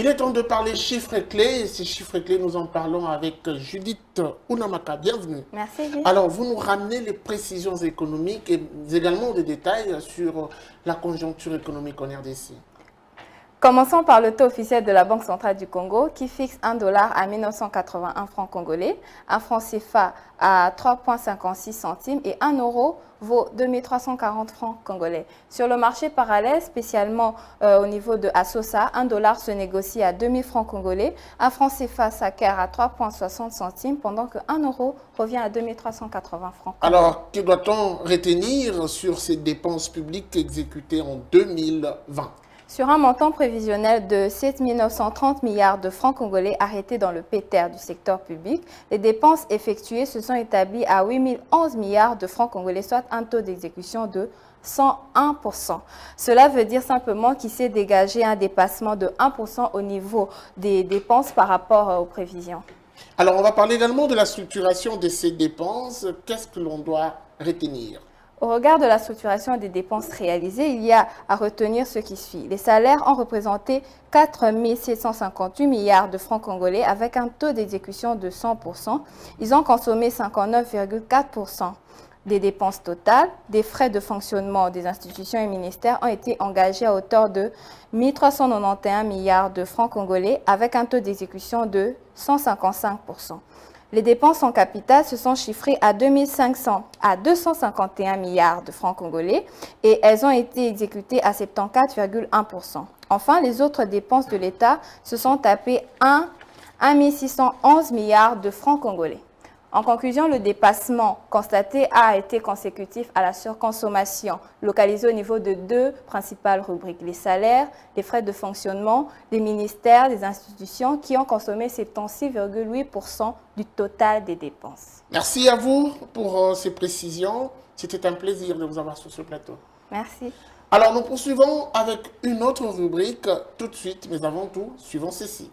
Il est temps de parler chiffres clés. Et ces chiffres clés, nous en parlons avec Judith Ounamaka. Bienvenue. Merci, Guy. Alors, vous nous ramenez les précisions économiques et également des détails sur la conjoncture économique en RDC. Commençons par le taux officiel de la Banque centrale du Congo qui fixe 1 dollar à 1981 francs congolais, un franc CFA à 3,56 centimes et 1 euro vaut 2340 francs congolais. Sur le marché parallèle, spécialement au niveau de Assosa, 1 dollar se négocie à 2000 francs congolais, un franc CFA s'acquiert à 3,60 centimes pendant que 1 euro revient à 2380 francs congolais. Alors, que doit-on retenir sur ces dépenses publiques exécutées en 2020? Sur un montant prévisionnel de 7 930 milliards de francs congolais arrêtés dans le PTR du secteur public, les dépenses effectuées se sont établies à 8 011 milliards de francs congolais, soit un taux d'exécution de 101%. Cela veut dire simplement qu'il s'est dégagé un dépassement de 1% au niveau des dépenses par rapport aux prévisions. Alors, on va parler également de la structuration de ces dépenses. Qu'est-ce que l'on doit retenir? Au regard de la structuration des dépenses réalisées, il y a à retenir ce qui suit. Les salaires ont représenté 4 758 milliards de francs congolais avec un taux d'exécution de 100%. Ils ont consommé 59,4% des dépenses totales. Des frais de fonctionnement des institutions et ministères ont été engagés à hauteur de 1 391 milliards de francs congolais avec un taux d'exécution de 155%. Les dépenses en capital se sont chiffrées à 2500 à 251 milliards de francs congolais et elles ont été exécutées à 74,1%. Enfin, les autres dépenses de l'État se sont tapées 1 611 milliards de francs congolais. En conclusion, le dépassement constaté a été consécutif à la surconsommation localisée au niveau de deux principales rubriques, les salaires, les frais de fonctionnement des ministères, des institutions qui ont consommé 76,8% du total des dépenses. Merci à vous pour ces précisions. C'était un plaisir de vous avoir sur ce plateau. Merci. Alors, nous poursuivons avec une autre rubrique tout de suite, mais avant tout, suivons ceci.